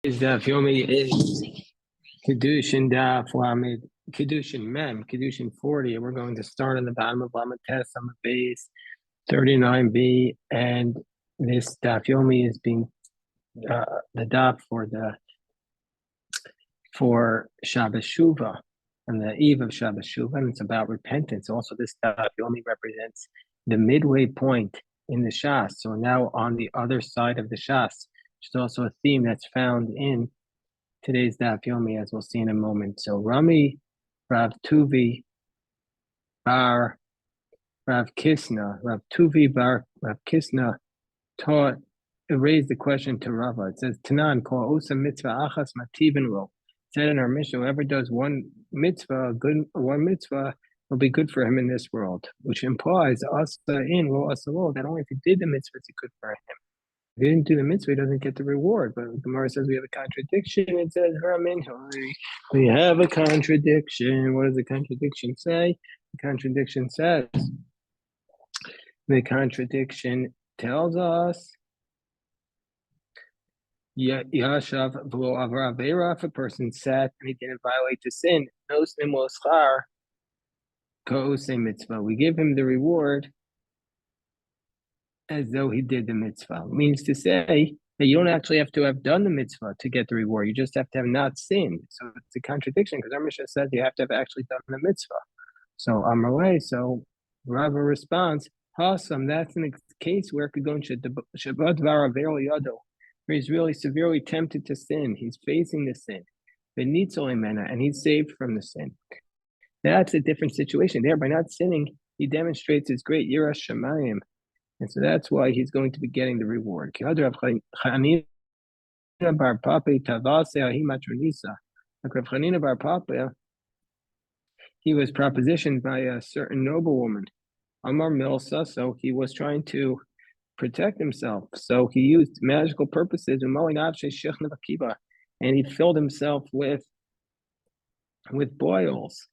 Is Daf Yomi is Kiddushin Daf Lamed Kiddushin Mem Kiddushin 40. We're going to start on the bottom of Lamed Tes on the base 39b, and this Daf Yomi is being the daf for Shabbos Shuvah on the eve of Shabbos Shuvah, and it's about repentance. Also, this Daf Yomi represents the midway point in the Shas. So now on the other side of the Shas, which is also a theme that's found in today's Daf Yomi, as we'll see in a moment. So Rami Rav Tuvi Bar Rav Kisna, Rav Tuvi Bar Rav Kisna taught, raised the question to Rava. It says, Tanan, Kol Osa Mitzvah Achas Mativin Ro. It said in our mission, whoever does one mitzvah will be good for him in this world, which implies Asa in, Lo Asa Lo, that only if he did the mitzvah, it's good for him. If he didn't do the mitzvah, he doesn't get the reward. But the Gemara says we have a contradiction. It says, we have a contradiction. What does the contradiction say? The contradiction tells us, Yashav v'lo avra avera, if a person sat and he didn't violate the sin, nosnim lo schar ka'osei mitzvah. We give him the reward as though he did the mitzvah. It means to say that you don't actually have to have done the mitzvah to get the reward. You just have to have not sinned. So it's a contradiction because our Mishnah says you have to have actually done the mitzvah. So Amalei, so Rava responds, Hasam, that's in a case where it could go in Shabbat Varavero Yado, where he's really severely tempted to sin. He's facing the sin. And he's saved from the sin. That's a different situation. There, by not sinning, he demonstrates his great Yiras Shamayim. And so that's why he's going to be getting the reward. Like Rav Chanina bar Papa, he was propositioned by a certain noblewoman, Amar Milsa, so he was trying to protect himself. So he used magical purposes, and he filled himself with boils.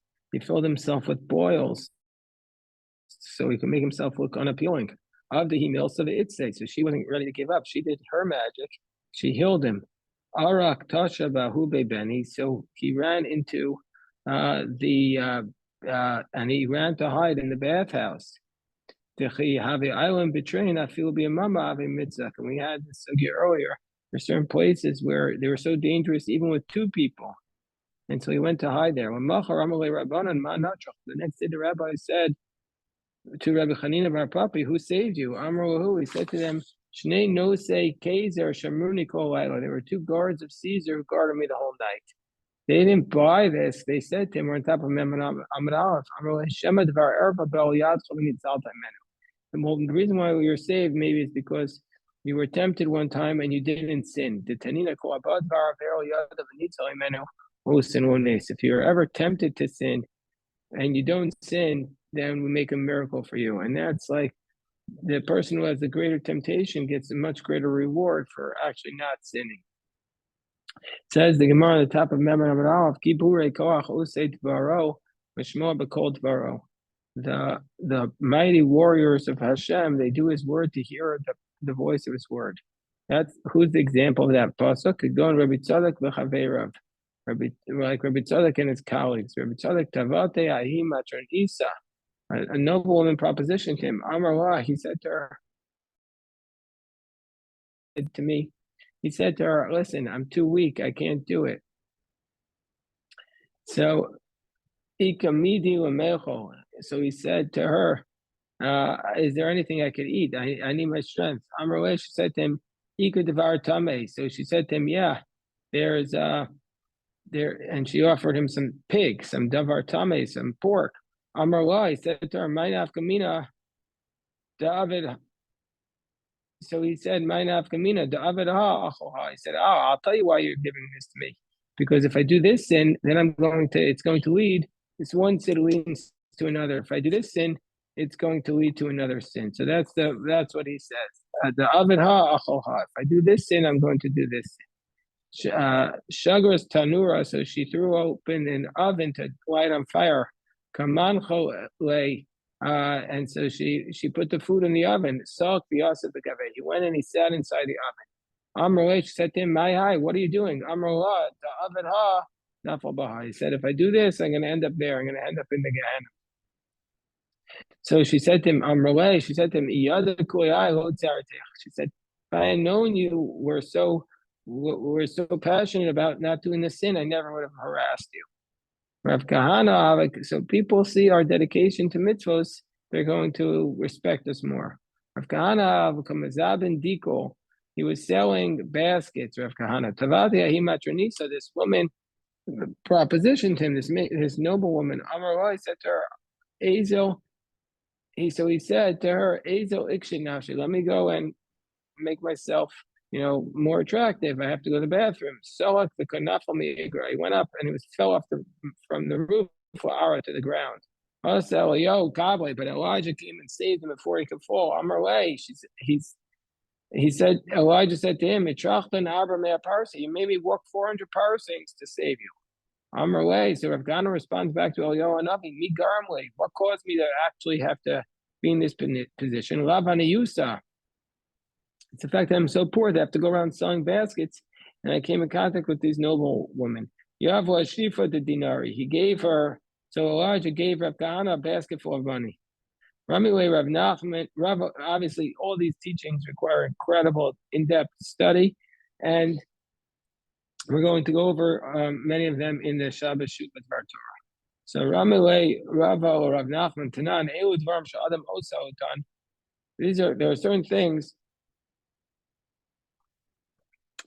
So he could make himself look unappealing. Avdi Milsa the Itse, so she wasn't ready to give up. She did her magic. She healed him. Arak Tasha Bahube Beni, so he ran into and he ran to hide in the bathhouse. And we had this earlier. There are certain places where they were so dangerous, even with two people. And so he went to hide there. The next day, the rabbi said to Rabbi Chanina bar Papi, who saved you? Amru, he said to them, Shnei Nosei Kaiser Shamruni Kol Laila. There were two guards of Caesar who guarded me the whole night. They didn't buy this. They said to him, we're on top of Amud Aleph. The reason why we were saved maybe is because you were tempted one time and you didn't sin. If you're ever tempted to sin and you don't sin, then we make a miracle for you. And that's like the person who has the greater temptation gets a much greater reward for actually not sinning. It says the Gemara at the top of Memra Amud Aleph, Kibure Koach Usei Tvaro, Mishmo B'Kol Tvaro. The mighty warriors of Hashem, they do His word to hear the voice of His word. That's who's the example of that pasuk. Could go on Rabbi Tzadok v'Chaveirav, like Rabbi Tzadok and his colleagues. Rabbi Tzadok Tavate Ahim Matron Isa, a noblewoman propositioned him. Amar La, he said to her, to me. He said to her, listen, I'm too weak. I can't do it. So he said to her, is there anything I could eat? I need my strength. Amrullah, she said to him, so she said to him, yeah, there's there, and she offered him some pig, some davar tameh, some pork. Amrullah, he said to her, Ma'inaf kamina, David. So he said, He said, I'll tell you why you're giving this to me. Because if I do this sin, then it's going to lead, this one sin leads to another. If I do this sin, it's going to lead to another sin. So that's what he says. If I do this sin, I'm going to do this sin. Shagras tanura, so she threw open an oven to light on fire. Kamancho lay. And so she put the food in the oven. He went and he sat inside the Amrullah, she said to him, "My hi, what are you doing?" Amrullah, ta'avad ha, nafal baha. He said, "If I do this, I'm going to end up there. I'm going to end up in the Gehenna." So she said to him, Amrullah, she said to him, "Iyada kulayai lo tzaratech." She said, "If I had known you were so passionate about not doing the sin, I never would have harassed you." Rav Kahana, so people see our dedication to mitzvos, they're going to respect us more. Rav Kahana, Kamazabin Diko, he was selling baskets, Rav Kahana. Tavadia Himatronisa, this woman propositioned him, this noblewoman. Amar said to her, Azel, he said to her, Azel Ikshinashi, let me go and make myself, more attractive. I have to go to the bathroom. Solak the kanafal miigra. He went up and he fell off from the roof to the ground. But Elijah came and saved him before he could fall. Amarle, he said, Elijah said to him, you made me walk 400 parsecs to save you. Amarle, so Rav Gana responds back to Eliyahu Navi, mi garmle, what caused me to actually have to be in this position? Lavani Yusa. It's the fact that I'm so poor that I have to go around selling baskets, and I came in contact with these noble women. Yavla Shrifa the dinari. He gave her, so Elijah gave Rav Kahana a basket full of money. Ramile Rav Nachman, obviously all these teachings require incredible, in-depth study, and we're going to go over many of them in the Shabbos Shuvah Dvar Torah. So Ramile Rava or Rav Nachman Tanan Eud Varm Shadam Osa Otan. There are certain things.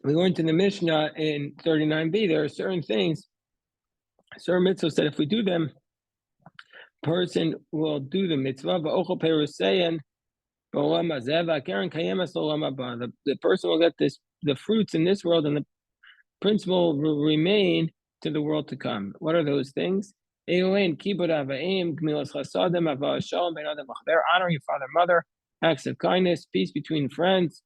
We go into the Mishnah in 39b. There are certain things, certain mitzvahs that if we do them, person will do the mitzvah. The person will get the fruits in this world, and the principle will remain to the world to come. What are those things? Honoring your father and mother, acts of kindness, peace between friends.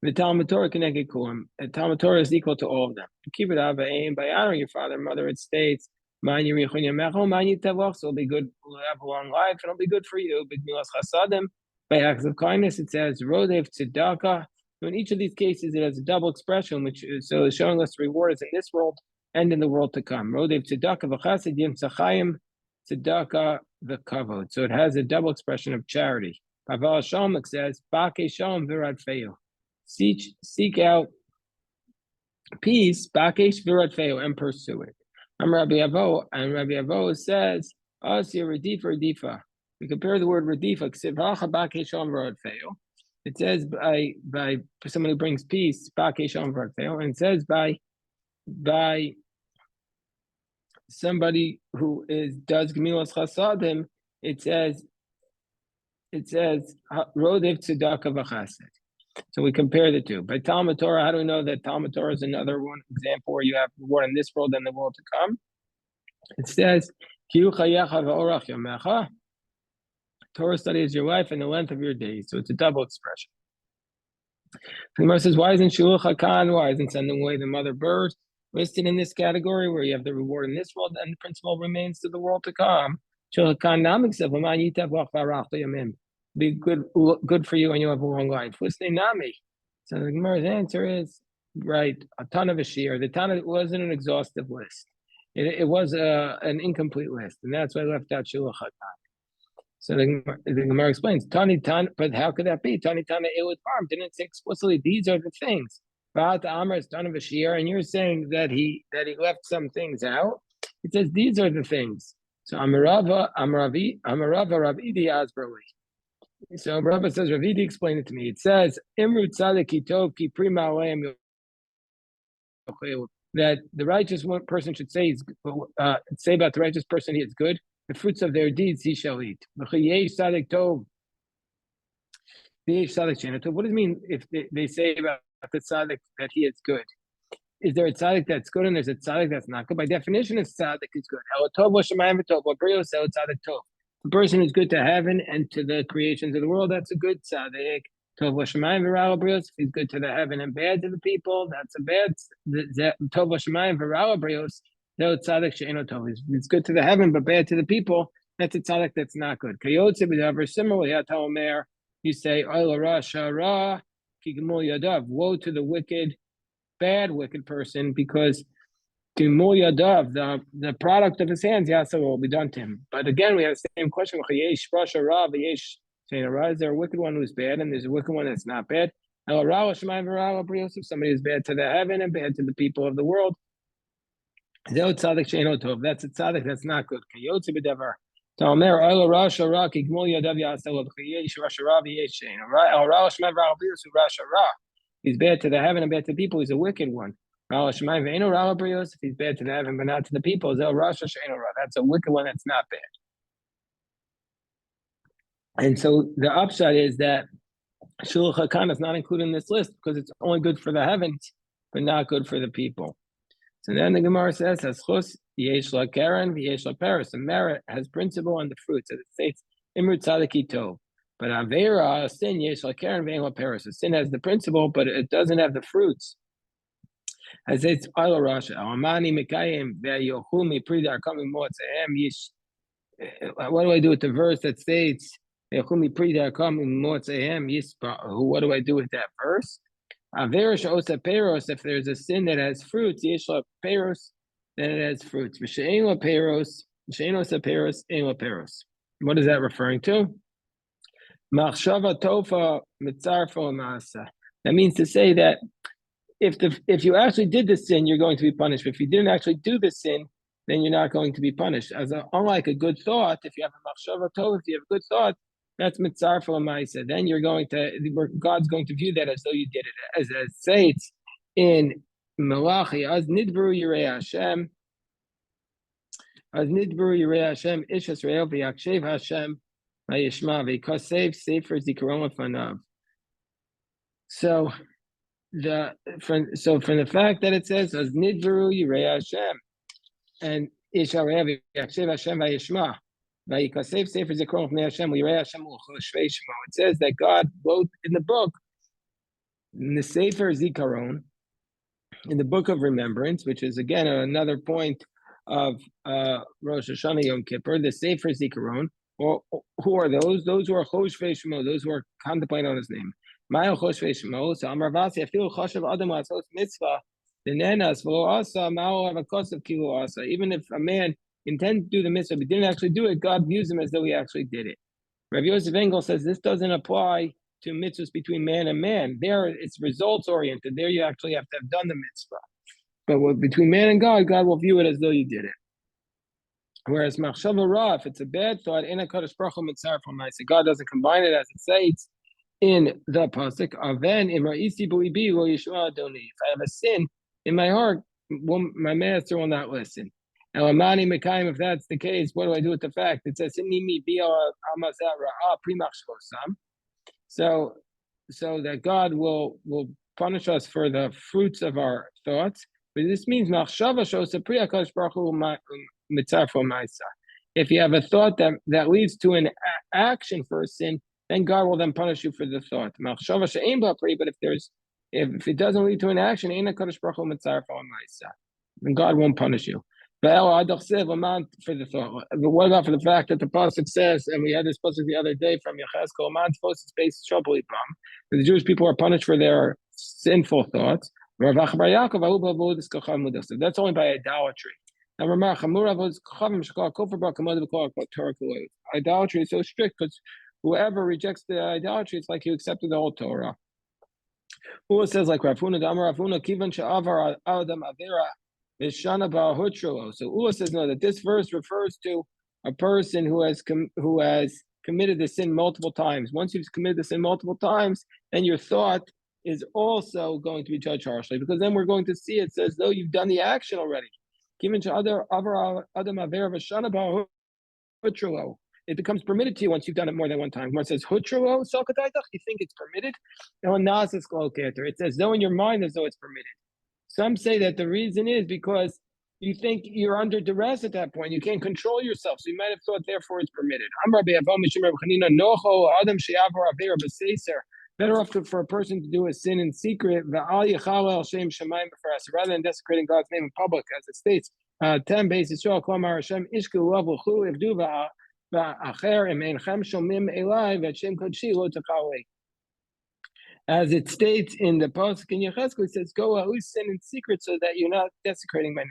The Talmud Torah connected kulam. The Talmud Torah is equal to all of them. Keep it up by honoring your father and mother. It states, so it'll be good. We'll have a long life, and it'll be good for you. By acts of kindness, it says rodev tzedakah. So in each of these cases, it has a double expression, which is showing us rewards in this world and in the world to come. Rodev tzedakah v'chased yim tzachayim tzedakah v'kavod. So it has a double expression of charity. Pavel Shalom says, Bake Shalom v'rad feil. Seek out peace, Bakesh Virat Feo, and pursue it. I'm Rabbi Avo, and Rabbi Avo says, Asya Radifa. We compare the word Radifa, it says by someone who brings peace, Bakesh Virat Feo, and it says by somebody who does Gemilas Chasadim, it says Rodev Tzedakah V'Chased. So we compare the two. By Talmud Torah, how do we know that Talmud Torah is another one example where you have reward in this world and the world to come? It says, Torah study is your life and the length of your days. So it's a double expression. The Gemara says, why isn't Shiluch HaKan, why isn't sending away the mother bird listed in this category where you have the reward in this world and the principle remains to the world to come? Shiluch HaKan be good for you and you have a long life. Listening Nami. So the Gemara's answer is right, a ton of a shear. The Tana wasn't an exhaustive list. It was an incomplete list, and that's why I left out Shiluch HaKan. So the Gemara explains, Tani Tan, but how could that be? Tani Tana Elud Farm didn't say explicitly these are the things. Ba'at Amar is ton of a shear, and you're saying that he left some things out. It says these are the things. So Amarava Rav Idi Asberli. So Rabbi says, Ravidi explained it to me. It says, Imru Tzadik Kitov Ki Prima Aleim, that the righteous person should say about the righteous person he is good. The fruits of their deeds he shall eat. What does it mean if they say about the tzaddik that he is good? Is there a tzaddik that's good and there's a tzaddik that's not good? By definition, a tzaddik is good. The person who's good to heaven and to the creations of the world, that's a good tzaddik. Tov l'shamayim v'ral brios. If he's good to the heaven and bad to the people, that's a bad. Tov l'shamayim v'ral brios. No tzaddik she'eno tov. He's good to the heaven but bad to the people. That's a tzaddik that's not good. Kayotze b'davar similarly. Ataomer. You say oil ra shara ki gemul yadav. Woe to the wicked, bad wicked person, because gemul yadav, the product of his hands, yasa will be done to him. But again, we have the same question. Is there a wicked one who's bad, and there's a wicked one that's not bad? If somebody is bad to the heaven and bad to the people of the world, that's a tzaddik that's not good. He's bad to the heaven and bad to the people. He's a wicked one. If he's bad to the heaven but not to the people, that's a wicked one that's not bad. And so the upshot is that Shulach HaKan is not included in this list because it's only good for the heavens, but not good for the people. So then the Gemara says, "Haschus yesh la keren v'yesh la peres." The merit has principle and the fruits, as it states, "Imru tzadiki tov." But avera, sin, yesh la keren v'yesh la peres. The sin has the principle, but it doesn't have the fruits. As it's Ilo Rasha, Amani Mikayim ve'yochul mipri darkam motzehem yish. What do I do with the verse that states, "Yochul mipri darkam motzehem yispa"? What do I do with that verse? Averish osa peros, if there's a sin that has fruits, yeshla peros, then it has fruits. V'she'en peros, v'she'en osa peros, ein peros. What is that referring to? Machshava tofa mitzarfo ma'asa. That means to say that if you actually did the sin, you're going to be punished. But if you didn't actually do the sin, then you're not going to be punished. Unlike a good thought, if you have a machshava tova, if you have a good thought, that's mitzarfo ma'isa. Then God's going to view that as though you did it. As it says in Malachi, as nidbru yirei Hashem, as nidbru yirei Hashem, ish Yisrael v'yakshev Hashem v'yishma v'yikasev sefer zikaron lefanav. So from the fact that it says as nidbru yirei Hashem and ish Yisrael v'yakshev Hashem v'yishma. It says that God wrote in the book, in the Sefer Zikaron, in the book of remembrance, which is again another point of Rosh Hashanah Yom Kippur, the Sefer Zikaron. Well, who are those? Those who are Choshvei Shemo, those who are contemplating on his name. Ma'al Choshvei Shemo. So Amar Vasi, afilu chashav adam la'asos mitzvah, denenas v'lo asa ma'al avakosav kilo asa. Even if a man intend to do the mitzvah but didn't actually do it, God views him as though he actually did it. Rabbi Yosef Engel says this doesn't apply to mitzvahs between man and man. There, it's results oriented. There, you actually have to have done the mitzvah. But between man and God, God will view it as though you did it. Whereas machshava ra, if it's a bad thought, in a kadosh baruch hu mitzaref l'maaseh, God doesn't combine it as it says in the pasuk. Aven imra'isi b'libi lo yishma adoni. If I have a sin in my heart, my master will not listen. Elamani Mekayim, if that's the case, what do I do with the fact? It says, so that God will punish us for the fruits of our thoughts. But this means if you have a thought that leads to an action for a sin, then God will then punish you for the thought. But if it doesn't lead to an action, then God won't punish you. For the thought. But what about for the fact that the pasuk says, and we had this pasuk the other day from Yechezkel, the Jewish people are punished for their sinful thoughts. That's only by idolatry. Idolatry is so strict because whoever rejects the idolatry, it's like you accepted the whole Torah. Who says like Rav Huna, Kivan Sha'avar Adam Avera. So Ula says no, that this verse refers to a person who has committed the sin multiple times. Once you've committed the sin multiple times, then your thought is also going to be judged harshly, because then we're going to see it says though you've done the action already. It becomes permitted to you once you've done it more than one time. When it says hutrolo, you think it's permitted. It says though in your mind as though it's permitted. Some say that the reason is because you think you're under duress at that point. You can't control yourself. So you might have thought, therefore, it's permitted. Better off for a person to do a sin in secret, rather than desecrating God's name in public, as it states. As it states in the pasuk in Yechezkel, it says, "Go at least sin in secret, so that you're not desecrating my name."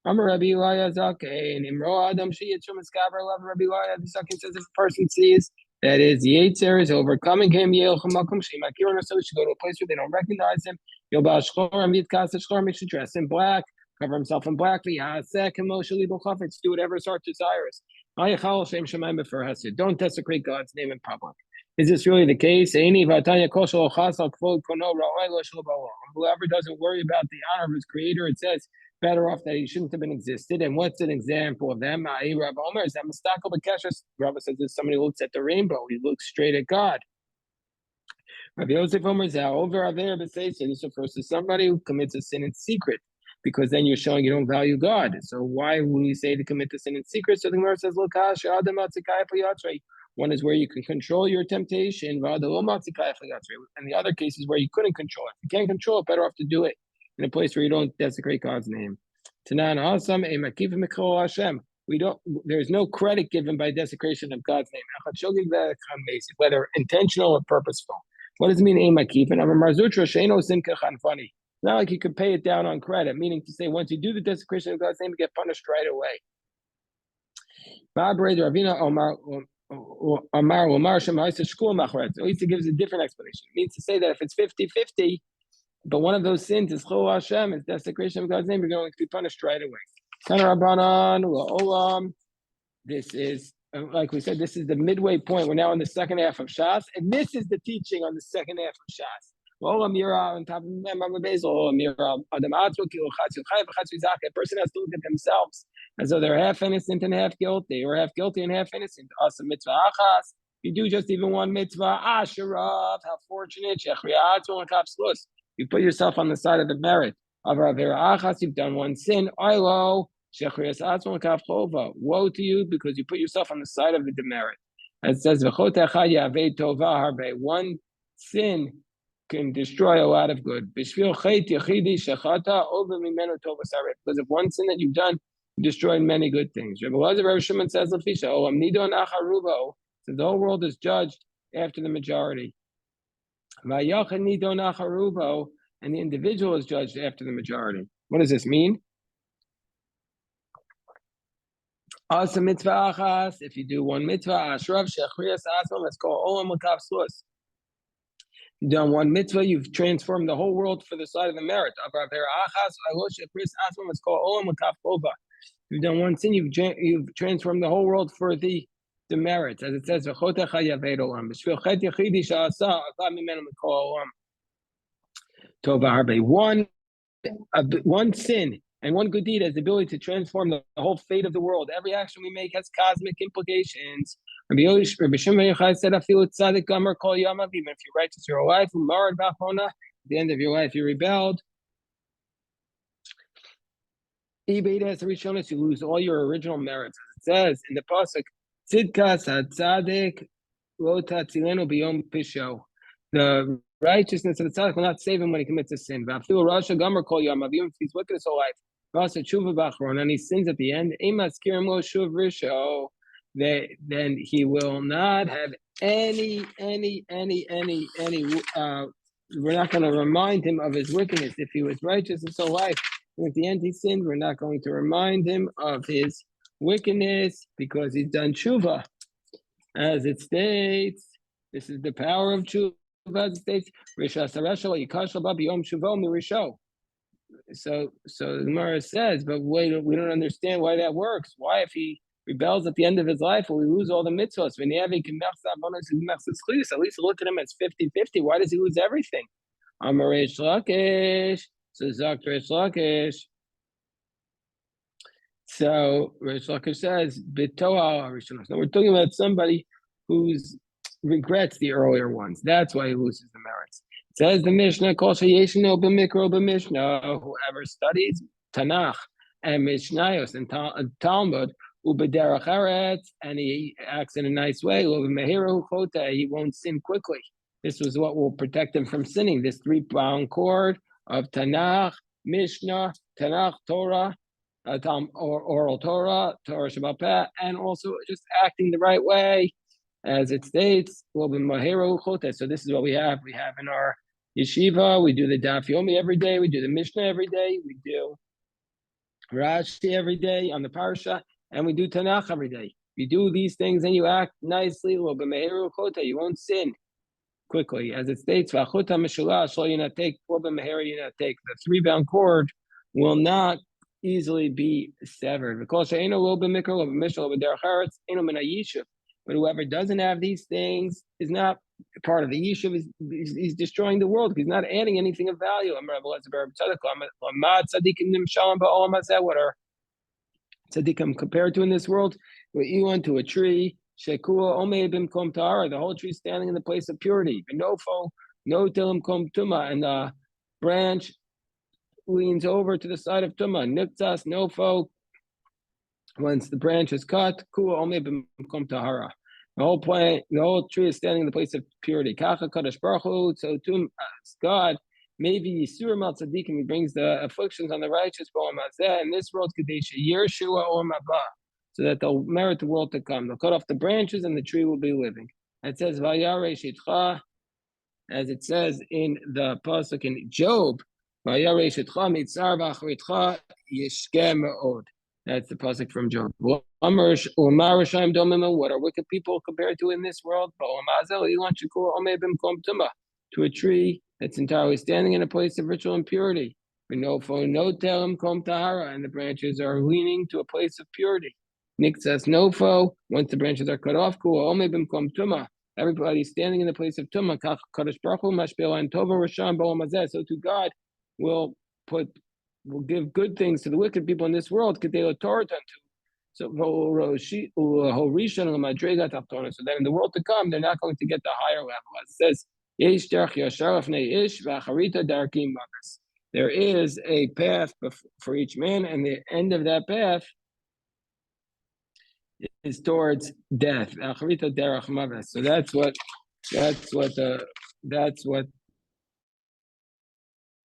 Amar Rabbi Eliyah Zaken, Imro Adam Sheyitchum Eskaber Love Rabbi Eliyah Zaken says if a person sees that his Yetzer is overcoming him, Yelchum Makom Sheimakirun, so he should go to a place where they don't recognize him. Yobal Shchor Mitkasa Shchor, he should dress in black, cover himself in black. V'Yasek Moshe Libel Chafetz, do whatever his heart desires. Don't desecrate God's name in public. Is this really the case? Whoever doesn't worry about the honor of his creator, it says, better off that he shouldn't have been existed. And what's an example of them? Rabbi says this: somebody who looks at the rainbow, he looks straight at God. Rabbi Yosef Omer over this refers to somebody who commits a sin in secret, because then you're showing you don't value God. So why would you say to commit the sin in secret? So the Gemara says, one is where you can control your temptation, and the other case is where you couldn't control it. If you can't control it, better off to do it in a place where you don't desecrate God's name. We don't. There's no credit given by desecration of God's name, whether intentional or purposeful. What does it mean? Not like you could pay it down on credit, meaning to say once you do the desecration of God's name, you get punished right away. Oisa gives a different explanation. It means to say that if it's 50-50, but one of those sins is Chol Hashem, it's desecration of God's name, you're going to be punished right away. This is, like we said, this is the midway point. We're now in the second half of Shas, and this is the teaching on the second half of Shas. A person has to look at themselves as though they're half innocent and half guilty, or half guilty and half innocent. You do just even one mitzvah. Asharav, how fortunate. You put yourself on the side of the merit. You've done one sin. Woe to you, because you put yourself on the side of the demerit. It says, one sin can destroy a lot of good. Because if one sin that you've done, you destroyed many good things. Rabbi Shimon says, so the whole world is judged after the majority. And the individual is judged after the majority. What does this mean? If you do one mitzvah, let's call Olam L'Kav. You've done one mitzvah, you've transformed the whole world for the side of the merit. You've done one sin, you've transformed the whole world for the merit. As it says, one sin and one good deed has the ability to transform the whole fate of the world. Every action we make has cosmic implications. Rabbi Shimon Yochai said, even if you're righteous your whole life, at the end of your life you rebelled, you lose all your original merits. As it says in the pasuk, Tzidkas HaTzadik Lo Tatzilenu B'Yom Pisho. The righteousness of the tzaddik will not save him when he commits a sin. Even if he's wicked his whole life, and he sins at the end, then he will not have any. We're not going to remind him of his wickedness. If he was righteous his whole life, and at the end he sinned, we're not going to remind him of his wickedness because he's done tshuva. As it states, this is the power of tshuva. As it states, so the Gemara says, but wait, we don't understand why that works. Why, if he rebels at the end of his life, will we lose all the mitzvahs? At least look at him as 50-50. Why does he lose everything? Amar Reish Lakish. So Zak Reish Lakish. So Reish Lakish says, so we're talking about somebody who regrets the earlier ones. That's why he loses the merits. It says the Mishnah, whoever studies Tanakh and Mishnayos and Talmud, and he acts in a nice way, he won't sin quickly. This was what will protect him from sinning. This 3-pound cord of Tanakh, Mishnah, Tanakh, Torah, or oral Torah, Torah Shabbat Peh, and also just acting the right way, as it states. So this is what we have. We have in our Yeshiva, we do the Daf Yomi every day. We do the Mishnah every day. We do Rashi every day on the Parsha, and we do Tanakh every day. You do these things and you act nicely, you won't sin quickly. As it states, the 3-bound cord will not easily be severed. But whoever doesn't have these things is not part of the Yishuv. He's destroying the world. He's not adding anything of value. What are tzaddikim compared to in this world? We went to a tree. The whole tree standing in the place of purity. And the branch leans over to the side of Tuma. Niktas nofo. Once the branch is cut, the whole plant, the whole tree is standing in the place of purity. So to God, maybe Yisur Mal Tzaddikim, he brings the afflictions on the righteous in this world, so that they'll merit the world to come. They'll cut off the branches and the tree will be living. It says, as it says in the pasuk in Job, that's the pasuk from Job. What are wicked people compared to in this world? To a tree that's entirely standing in a place of ritual impurity. And the branches are leaning to a place of purity. Nikzas nofo, once the branches are cut off, everybody's standing in the place of Tumah. So to God will give good things to the wicked people in this world. So that in the world to come, they're not going to get the higher level. As it says, there is a path for each man, and the end of that path is towards death. So that's what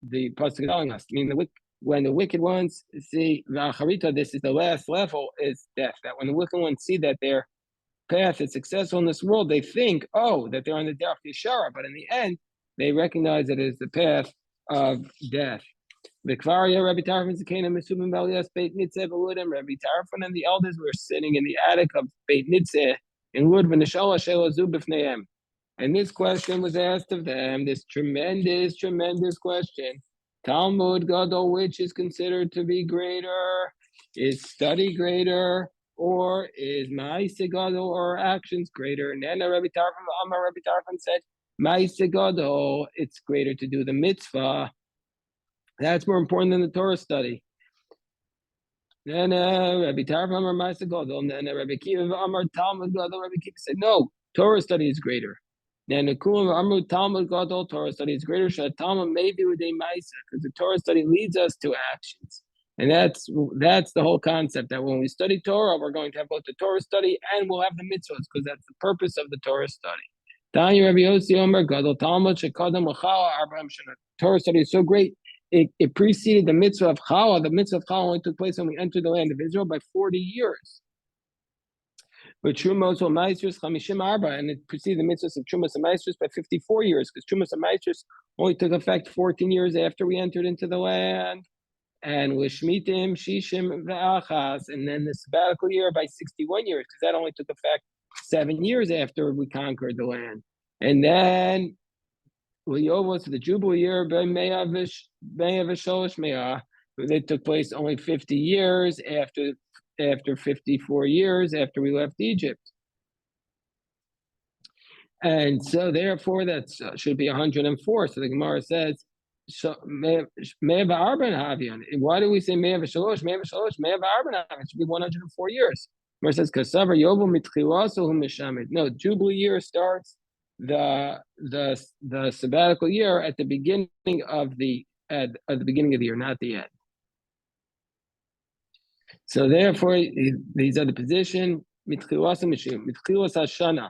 the pasuk is telling us. I mean, when the wicked ones see the this is the last level, is death. That when the wicked ones see that their path is successful in this world, they think, that they're on the derech yeshara, but in the end, they recognize that it is the path of death. Rabbi Tarfon and the elders were sitting in the attic of Beit Nitzeh in Lud. And this question was asked of them, this tremendous question. Talmud Gadol, which is considered to be greater? Is study greater? Or is Ma'aseh Gadol, or actions greater? And then Rabbi Tarfon said, Ma'aseh Gadol, it's greater to do the mitzvah. That's more important than the Torah study. Then Rabbi Tarfon Amar Ma'aseh Gadol, and then Rabbi Kiva Amar Talmud Gadol. Rabbi Kiva said, no, Torah study is greater. Then Nekulam Amar Talmud Gadol, Torah study is greater. Shad Talmud maybe with a Ma'aseh, because the Torah study leads us to actions. And that's the whole concept, that when we study Torah, we're going to have both the Torah study and we'll have the mitzvahs, because that's the purpose of the Torah study. Torah study is so great, it preceded the mitzvah of Chala. The mitzvah of Chala only took place when we entered the land of Israel by 40 years. But Trumos or Maestros Chamishim Arba, and it preceded the mitzvahs of Trumos and Maestros by 54 years, because Trumos and Maestros only took effect 14 years after we entered into the land. And with Shmitim, Shishim, V'achas, and then the sabbatical year by 61 years, because that only took effect 7 years after we conquered the land. And then L'Yovos, the Jubilee year, they took place only 50 years after 54 years after we left Egypt. And so therefore that should be 104. So the Gemara says, so why do we say Me'av Shalosh? Me'av Shalosh, Me'av Arban Havian? It should be 104 years. Gemara says, Kasavar Yovel Mitchilaso Mishamid. No, Jubilee year starts the sabbatical year at the beginning of the beginning of the year, not the end. So therefore, these are the position Mitchilas Hashana.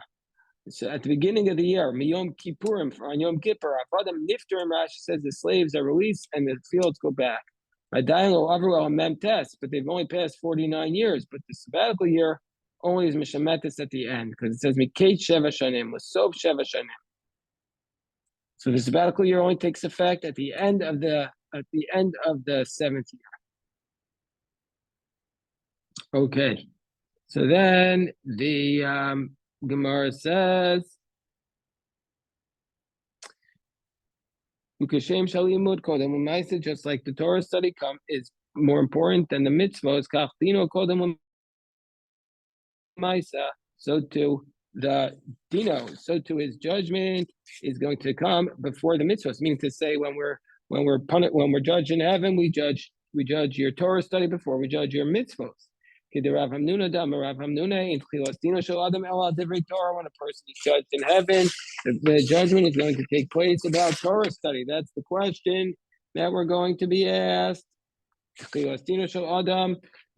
So at the beginning of the year, Miyom Kippurim, on Yom Kippur, Avadim Niftarim, Rashi says the slaves are released and the fields go back. But they've only passed 49 years. But the sabbatical year only is Mishametis at the end, because it says Mikate Sheva Shanim, Lasov Sheva Shanim. So the sabbatical year only takes effect at the end of the seventh year. Okay. So then the Gemara says, "Ukashem shalimud kodem just like the Torah study is more important than the mitzvahs. Kach dino kodem u'maisa. So too the dino, so too his judgment is going to come before the mitzvahs. Meaning to say, when we're judged in heaven, we judge your Torah study before we judge your mitzvahs. When a person is judged in heaven, the judgment is going to take place about Torah study. That's the question that we're going to be asked. The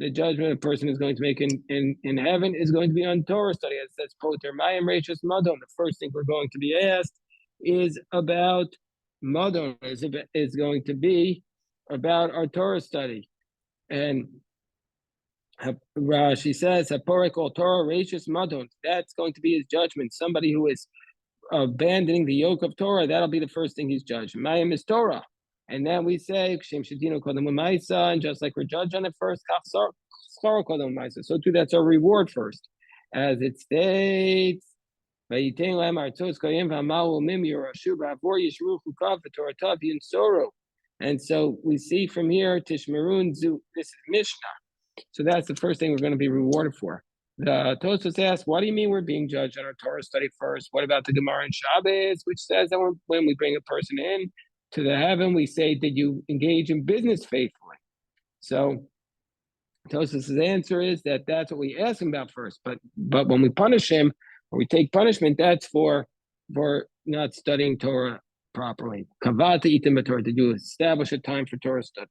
judgment a person is going to make in heaven is going to be on Torah study. As says Poter Mayim Reishis Madon. The first thing we're going to be asked is about Madon, is going to be about our Torah study. And Rashi says, Haporek al Torah Reishis Madon. That's going to be his judgment. Somebody who is abandoning the yoke of Torah, that'll be the first thing he's judged. Mayim is Torah. And then we say, and just like we're judged on it first, so too that's our reward first. As it states, and so we see from here, Tishmerun Zu, this is Mishnah. So that's the first thing we're going to be rewarded for. The Tosfos asks, what do you mean we're being judged on our Torah study first? What about the Gemara in Shabbos, which says that when we bring a person in to the heaven, we say, did you engage in business faithfully? So Tosfos' answer is that that's what we ask him about first. But when we punish him, or we take punishment, that's for not studying Torah properly. Kavata itim b'Torah, did you establish a time for Torah study?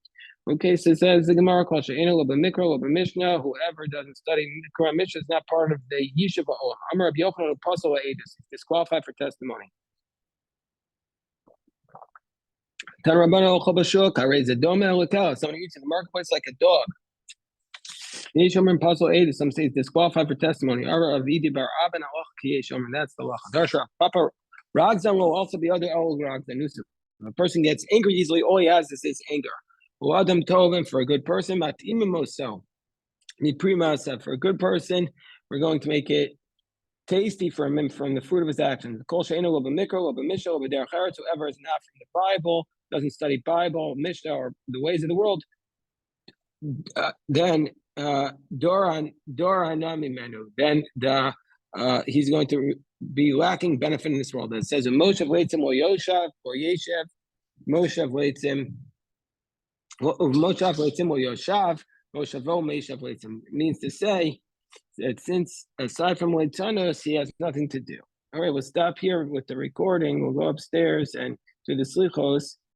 Okay, so it says the Gemara calls She'enu Mikra Mishnah. Whoever doesn't study Mikra Mishnah is not part of the Yeshiva. Amar Rabbi Yochanan Apostle Aedis is disqualified for testimony. Someone eats in the marketplace like a dog. Some say it's disqualified for testimony. That's the lacha. Papa Ragzan will also be other old Ragzan. If a person gets angry easily, all he has is his anger. Adam Tovim, for a good person, Matimimoso. For a good person, we're going to make it tasty for him from the fruit of his actions. Whoever is not from the Bible, doesn't study Bible, Mishnah, or the ways of the world, then he's going to be lacking benefit in this world. It says Moshe Leitzim or Yoshav or Yeshev, Moshe Leitzim. Moshav Leitzim or Yoshav, Moshavo Meshav Leitzim. It means to say that since aside from Leitzanos, he has nothing to do. All right, we'll stop here with the recording. We'll go upstairs and do the slichos.